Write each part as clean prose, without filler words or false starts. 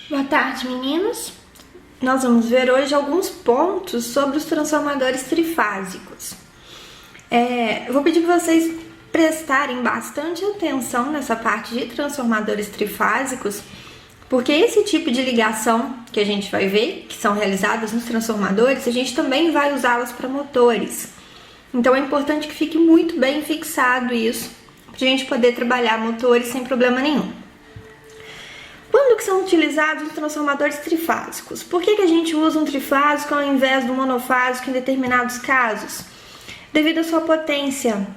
Boa tarde, meninos. Nós vamos ver hoje alguns pontos sobre os transformadores trifásicos. Eu vou pedir para vocês prestarem bastante atenção nessa parte de transformadores trifásicos, porque esse tipo de ligação que a gente vai ver, que são realizadas nos transformadores, a gente também vai usá-las para motores. Então é importante que fique muito bem fixado isso, para a gente poder trabalhar motores sem problema nenhum. Quando que são utilizados os transformadores trifásicos? Por que a gente usa um trifásico ao invés do monofásico em determinados casos? Devido à sua potência.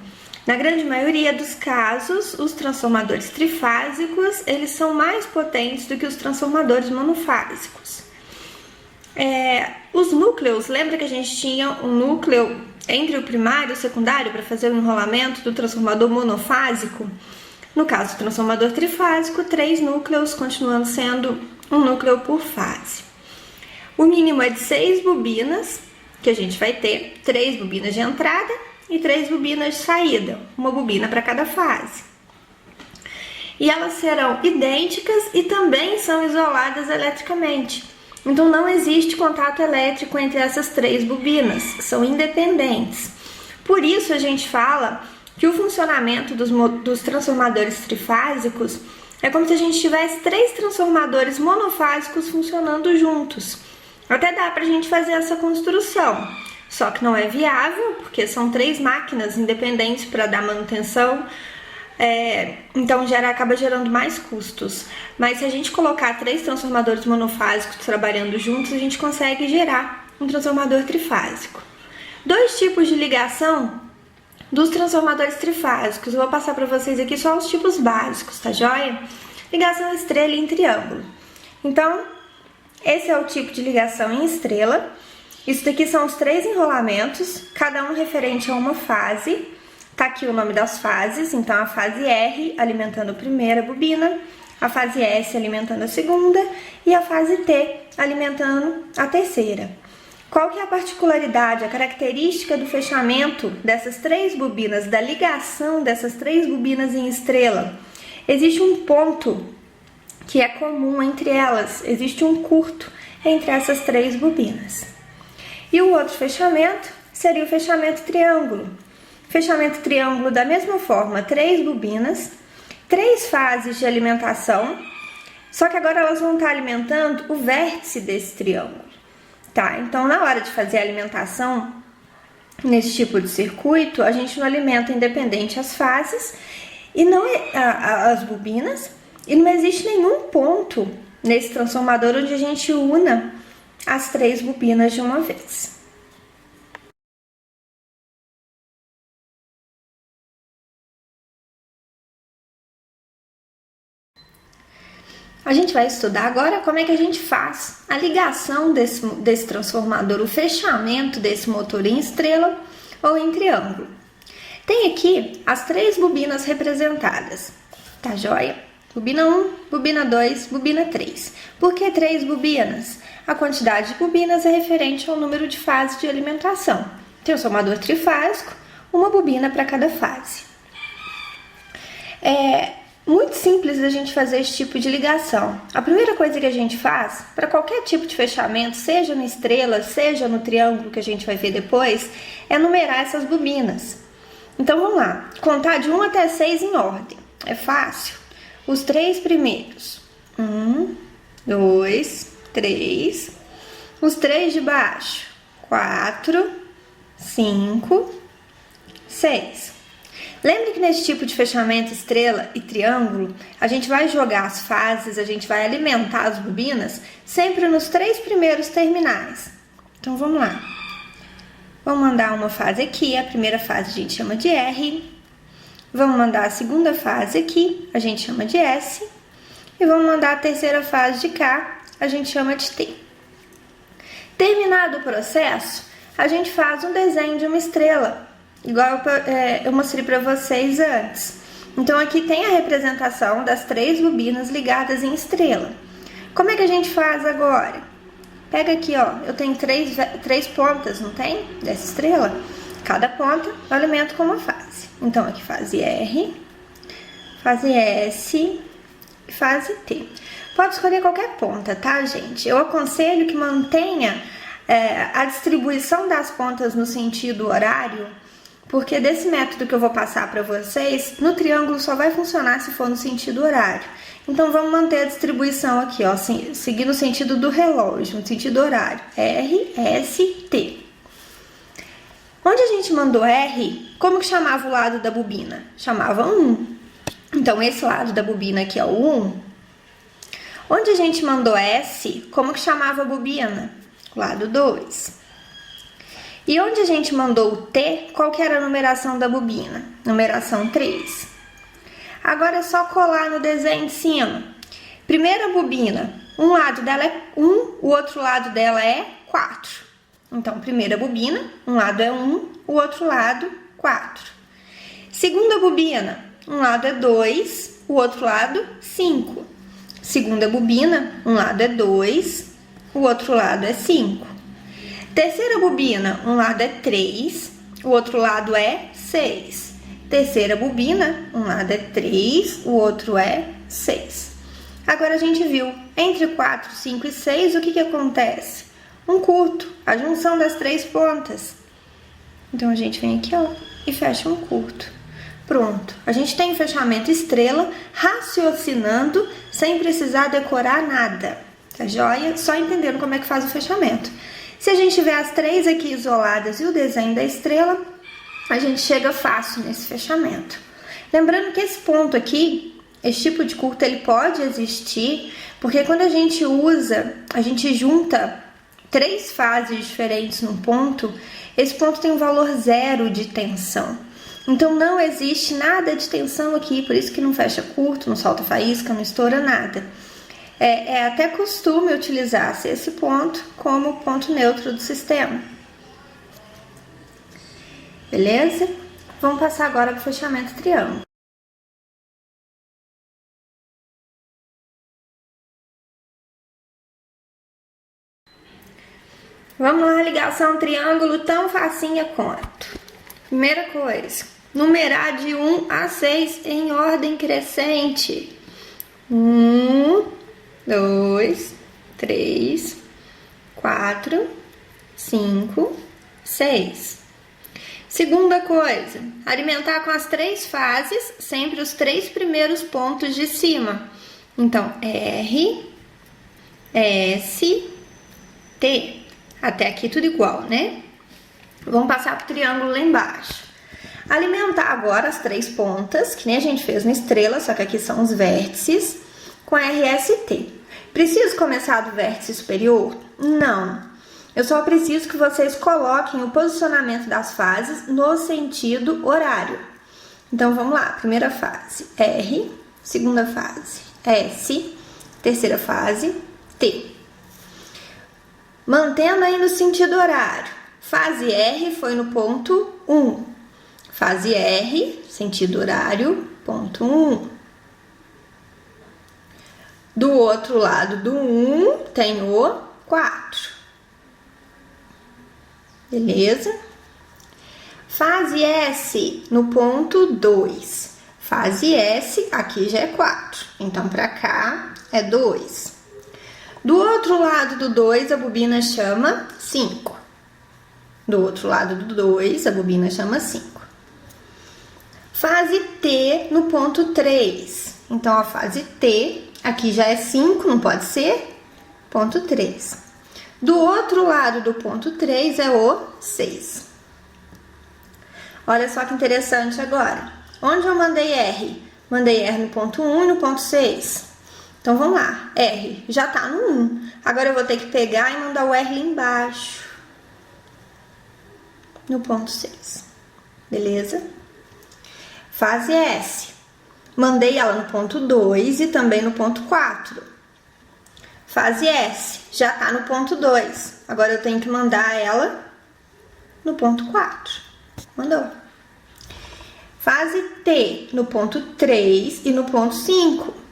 Na grande maioria dos casos, os transformadores trifásicos, eles são mais potentes do que os transformadores monofásicos. Os núcleos, lembra que a gente tinha um núcleo entre o primário e o secundário para fazer o enrolamento do transformador monofásico? No caso do transformador trifásico, 3 núcleos, continuando sendo um núcleo por fase. O mínimo é de 6 bobinas, que a gente vai ter 3 bobinas de entrada e 3 bobinas de saída, uma bobina para cada fase. E elas serão idênticas e também são isoladas eletricamente. Então não existe contato elétrico entre essas 3 bobinas, são independentes. Por isso a gente fala que o funcionamento dos transformadores trifásicos é como se a gente tivesse 3 transformadores monofásicos funcionando juntos. Até dá pra gente fazer essa construção, só que não é viável, porque são 3 máquinas independentes para dar manutenção, então acaba gerando mais custos. Mas se a gente colocar 3 transformadores monofásicos trabalhando juntos, a gente consegue gerar um transformador trifásico. 2 tipos de ligação dos transformadores trifásicos. Eu vou passar para vocês aqui só os tipos básicos, tá joia? Ligação estrela e em triângulo. Então, esse é o tipo de ligação em estrela. Isso daqui são os 3 enrolamentos, cada um referente a uma fase. Tá aqui o nome das fases, então a fase R alimentando a primeira bobina, a fase S alimentando a segunda e a fase T alimentando a terceira. Qual que é a particularidade, a característica do fechamento dessas 3 bobinas, da ligação dessas 3 bobinas em estrela? Existe um ponto que é comum entre elas, existe um curto entre essas 3 bobinas. E o outro fechamento seria o fechamento triângulo. Fechamento triângulo da mesma forma, 3 bobinas, 3 fases de alimentação, só que agora elas vão estar alimentando o vértice desse triângulo. Tá, então na hora de fazer a alimentação nesse tipo de circuito, a gente não alimenta independente as fases e não as bobinas, e não existe nenhum ponto nesse transformador onde a gente una as 3 bobinas de uma vez. A gente vai estudar agora como é que a gente faz a ligação desse transformador, o fechamento desse motor em estrela ou em triângulo. Tem aqui as 3 bobinas representadas, tá joia? Bobina 1, bobina 2, bobina 3. Por que 3 bobinas? A quantidade de bobinas é referente ao número de fases de alimentação. Transformador trifásico, uma bobina para cada fase. Muito simples a gente fazer esse tipo de ligação. A primeira coisa que a gente faz, para qualquer tipo de fechamento, seja na estrela, seja no triângulo que a gente vai ver depois, é numerar essas bobinas. Então vamos lá, contar de 1 até 6 em ordem. É fácil. Os 3 primeiros. 1, 2, 3. Os 3 de baixo. 4, 5, 6. Lembre que nesse tipo de fechamento estrela e triângulo, a gente vai jogar as fases, a gente vai alimentar as bobinas sempre nos 3 primeiros terminais. Então vamos lá. Vamos mandar uma fase aqui, a primeira fase a gente chama de R. Vamos mandar a segunda fase aqui, a gente chama de S. E vamos mandar a terceira fase de cá, a gente chama de T. Terminado o processo, a gente faz um desenho de uma estrela, igual eu mostrei para vocês antes. Então aqui tem a representação das 3 bobinas ligadas em estrela. Como é que a gente faz agora? Pega aqui, ó, eu tenho 3 pontas, não tem? Dessa estrela. Cada ponta eu alimento com uma fase. Então aqui fase R, fase S e fase T. Pode escolher qualquer ponta, tá, gente? Eu aconselho que mantenha a distribuição das pontas no sentido horário, porque desse método que eu vou passar para vocês, no triângulo só vai funcionar se for no sentido horário. Então, vamos manter a distribuição aqui, ó, seguir no sentido do relógio, no sentido horário. R, S, T. Onde a gente mandou R, como que chamava o lado da bobina? Chamava 1. Então, esse lado da bobina aqui é o 1. Onde a gente mandou S, como que chamava a bobina? Lado 2. E onde a gente mandou o T, qual que era a numeração da bobina? Numeração 3. Agora é só colar no desenho de cima. Primeira bobina, um lado dela é 1, o outro lado dela é 4. Então, primeira bobina, um lado é 1, o outro lado 4. Segunda bobina, um lado é 2, o outro lado 5. Segunda bobina, um lado é 2, o outro lado é 5. Terceira bobina, um lado é 3, o outro lado é 6. Terceira bobina, um lado é 3, o outro é 6. Agora a gente viu, entre 4, 5 e 6, o que acontece? Um curto, a junção das 3 pontas. Então, a gente vem aqui, ó, e fecha um curto. Pronto, a gente tem fechamento estrela, raciocinando, sem precisar decorar nada, tá joia? Só entendendo como é que faz o fechamento. Se a gente tiver as 3 aqui isoladas e o desenho da estrela, a gente chega fácil nesse fechamento. Lembrando que esse ponto aqui, esse tipo de curto, ele pode existir, porque quando a gente usa, a gente junta 3 fases diferentes num ponto, esse ponto tem um valor 0 de tensão. Então, não existe nada de tensão aqui, por isso que não fecha curto, não solta faísca, não estoura nada. É até costume utilizar-se esse ponto como ponto neutro do sistema. Beleza? Vamos passar agora para o fechamento triângulo. Vamos lá, ligação triângulo tão facinha quanto. Primeira coisa, numerar de 1 a 6 em ordem crescente. 1, 2, 3, 4, 5, 6. Segunda coisa, alimentar com as 3 fases, sempre os 3 primeiros pontos de cima. Então, R, S, T. Até aqui tudo igual, né? Vamos passar pro triângulo lá embaixo. Alimentar agora as 3 pontas, que nem a gente fez na estrela, só que aqui são os vértices, com RST. Preciso começar do vértice superior? Não. Eu só preciso que vocês coloquem o posicionamento das fases no sentido horário. Então, vamos lá. Primeira fase, R. Segunda fase, S. Terceira fase, T. Mantendo aí no sentido horário. Fase R foi no ponto 1. Fase R, sentido horário, ponto 1. Do outro lado do 1 tem o 4. Beleza? Fase S no ponto 2. Fase S, aqui já é 4. Então, para cá é 2. Do outro lado do 2, a bobina chama 5. Do outro lado do 2, a bobina chama 5. Fase T no ponto 3. Então, a fase T, aqui já é 5, não pode ser? Ponto 3. Do outro lado do ponto 3 é o 6. Olha só que interessante agora. Onde eu mandei R? Mandei R no ponto 1 e no ponto 6. Então, vamos lá. R já tá no 1. Agora, eu vou ter que pegar e mandar o R lá embaixo. No ponto 6. Beleza? Fase S. Mandei ela no ponto 2 e também no ponto 4. Fase S. Já tá no ponto 2. Agora, eu tenho que mandar ela no ponto 4. Mandou. Fase T no ponto 3 e no ponto 5.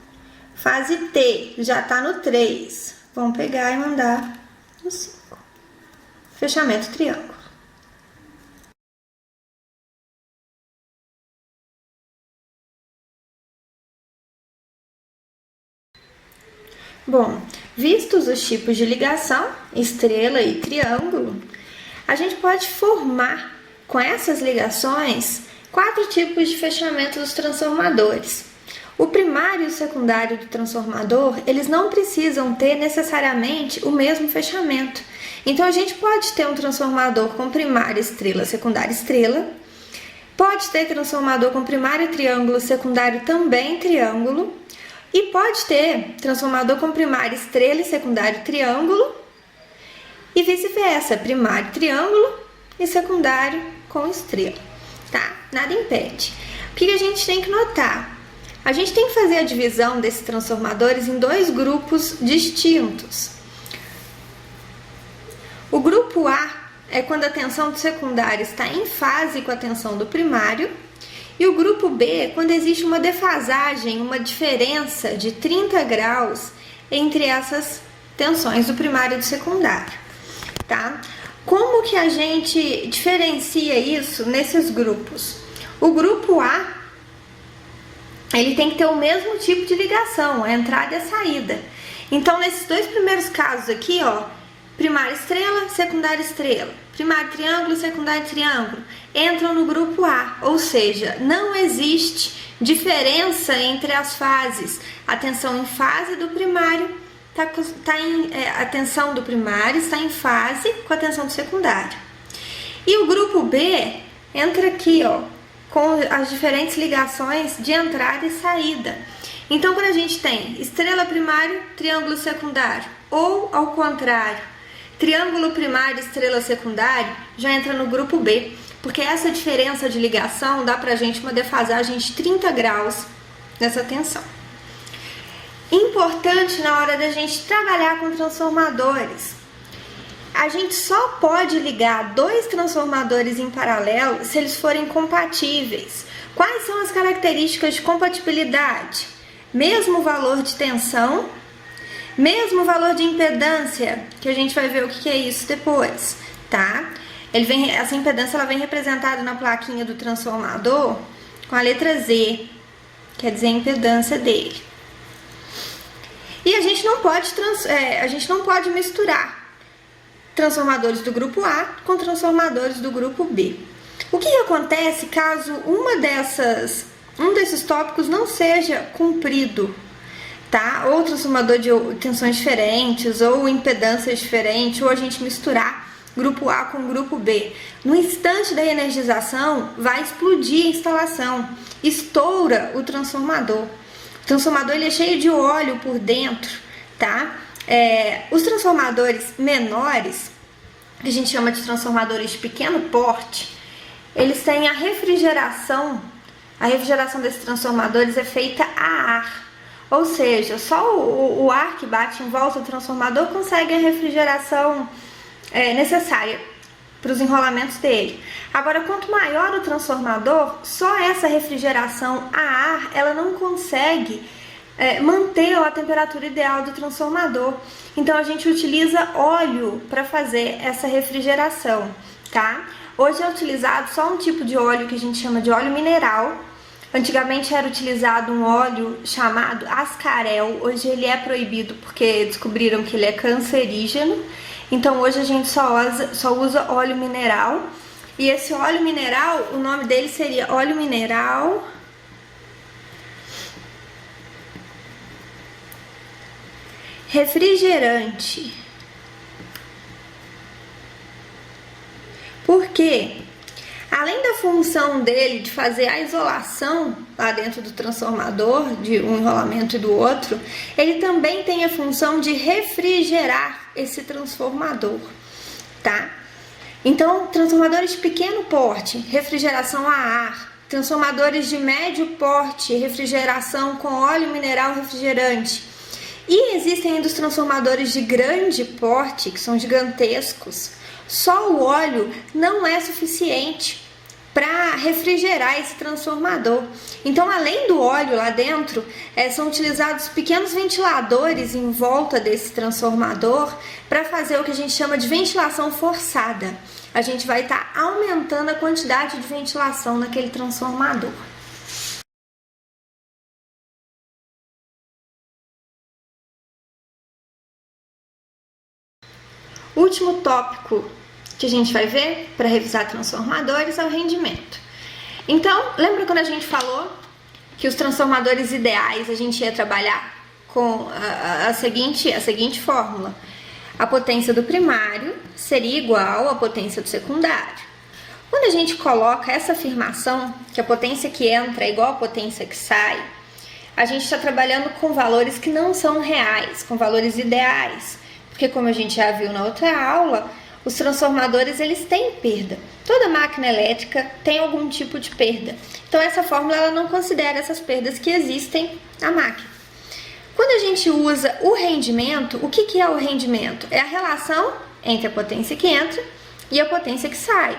Fase T já tá no 3. Vamos pegar e mandar no 5. Fechamento triângulo. Bom, vistos os tipos de ligação, estrela e triângulo, a gente pode formar com essas ligações 4 tipos de fechamento dos transformadores. O primário e o secundário do transformador, eles não precisam ter necessariamente o mesmo fechamento. Então, a gente pode ter um transformador com primária estrela, secundária estrela. Pode ter transformador com primário triângulo, secundário também triângulo. E pode ter transformador com primária estrela e secundário triângulo. E vice-versa, primário triângulo e secundário com estrela. Tá? Nada impede. O que a gente tem que notar? A gente tem que fazer a divisão desses transformadores em 2 grupos distintos. O grupo A é quando a tensão do secundário está em fase com a tensão do primário. E o grupo B é quando existe uma defasagem, uma diferença de 30 graus entre essas tensões do primário e do secundário. Tá? Como que a gente diferencia isso nesses grupos? O grupo A, ele tem que ter o mesmo tipo de ligação, a entrada e a saída. Então, nesses 2 primeiros casos aqui, ó, primária estrela, secundária estrela, primário triângulo, secundário triângulo, entram no grupo A, ou seja, não existe diferença entre as fases. A tensão em fase do primário a tensão do primário está em fase com a tensão do secundário. E o grupo B entra aqui, ó, com as diferentes ligações de entrada e saída. Então, quando a gente tem estrela primário, triângulo secundário, ou ao contrário, triângulo primário, estrela secundário, já entra no grupo B, porque essa diferença de ligação dá pra gente uma defasagem de 30 graus nessa tensão. Importante na hora da gente trabalhar com transformadores. A gente só pode ligar 2 transformadores em paralelo se eles forem compatíveis. Quais são as características de compatibilidade? Mesmo valor de tensão, mesmo valor de impedância, que a gente vai ver o que é isso depois, tá? Essa impedância ela vem representada na plaquinha do transformador com a letra Z, quer dizer a impedância dele. E a gente não pode misturar transformadores do grupo A com transformadores do grupo B. O que acontece caso um desses tópicos não seja cumprido, tá? Ou transformador de tensões diferentes, ou impedâncias diferentes, ou a gente misturar grupo A com grupo B. No instante da energização, vai explodir a instalação, estoura o transformador. O transformador ele é cheio de óleo por dentro, tá? Os transformadores menores, que a gente chama de transformadores de pequeno porte, eles têm a refrigeração desses transformadores é feita a ar, ou seja, só o ar que bate em volta do transformador consegue a refrigeração necessária para os enrolamentos dele. Agora, quanto maior o transformador, só essa refrigeração a ar, ela não consegue manter a temperatura ideal do transformador. Então, a gente utiliza óleo para fazer essa refrigeração, tá? Hoje é utilizado só um tipo de óleo que a gente chama de óleo mineral. Antigamente era utilizado um óleo chamado ascarel. Hoje ele é proibido porque descobriram que ele é cancerígeno. Então hoje a gente só usa óleo mineral. E esse óleo mineral, o nome dele seria óleo mineral refrigerante. Por quê? Além da função dele de fazer a isolação lá dentro do transformador, de um enrolamento e do outro, ele também tem a função de refrigerar esse transformador, tá? Então, transformadores de pequeno porte, refrigeração a ar, transformadores de médio porte, refrigeração com óleo mineral refrigerante. E existem ainda os transformadores de grande porte, que são gigantescos. Só o óleo não é suficiente para refrigerar esse transformador. Então, além do óleo lá dentro, são utilizados pequenos ventiladores em volta desse transformador para fazer o que a gente chama de ventilação forçada. A gente vai estar aumentando a quantidade de ventilação naquele transformador. O último tópico que a gente vai ver para revisar transformadores é o rendimento. Então, lembra quando a gente falou que os transformadores ideais a gente ia trabalhar com a seguinte fórmula? A potência do primário seria igual à potência do secundário. Quando a gente coloca essa afirmação, que a potência que entra é igual à potência que sai, a gente está trabalhando com valores que não são reais, com valores ideais. Porque como a gente já viu na outra aula, os transformadores eles têm perda. Toda máquina elétrica tem algum tipo de perda. Então essa fórmula ela não considera essas perdas que existem na máquina. Quando a gente usa o rendimento, o que é o rendimento? É a relação entre a potência que entra e a potência que sai.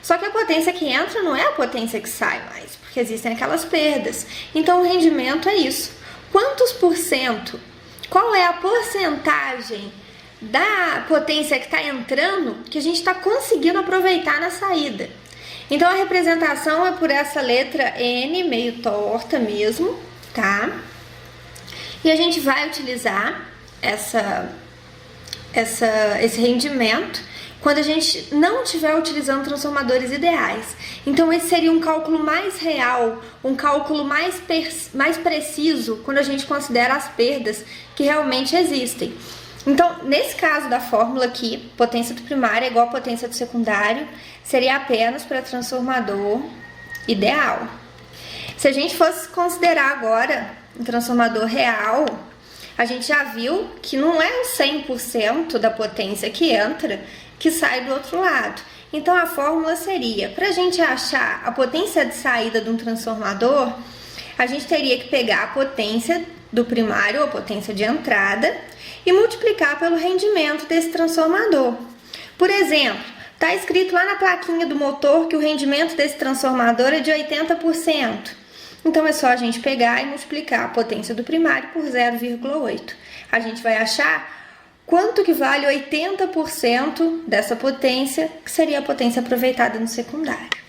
Só que a potência que entra não é a potência que sai mais, porque existem aquelas perdas. Então o rendimento é isso. Quantos por cento? Qual é a porcentagem da potência que está entrando que a gente está conseguindo aproveitar na saída? Então a representação é por essa letra N, meio torta mesmo, tá? E a gente vai utilizar esse rendimento quando a gente não estiver utilizando transformadores ideais. Então esse seria um cálculo mais real, um cálculo mais preciso quando a gente considera as perdas que realmente existem. Então, nesse caso da fórmula aqui, potência do primário é igual a potência do secundário, seria apenas para transformador ideal. Se a gente fosse considerar agora um transformador real, a gente já viu que não é o 100% da potência que entra que sai do outro lado. Então a fórmula seria, para a gente achar a potência de saída de um transformador, a gente teria que pegar a potência do primário, ou a potência de entrada, e multiplicar pelo rendimento desse transformador. Por exemplo, está escrito lá na plaquinha do motor que o rendimento desse transformador é de 80%. Então é só a gente pegar e multiplicar a potência do primário por 0,8. A gente vai achar quanto que vale 80% dessa potência, que seria a potência aproveitada no secundário.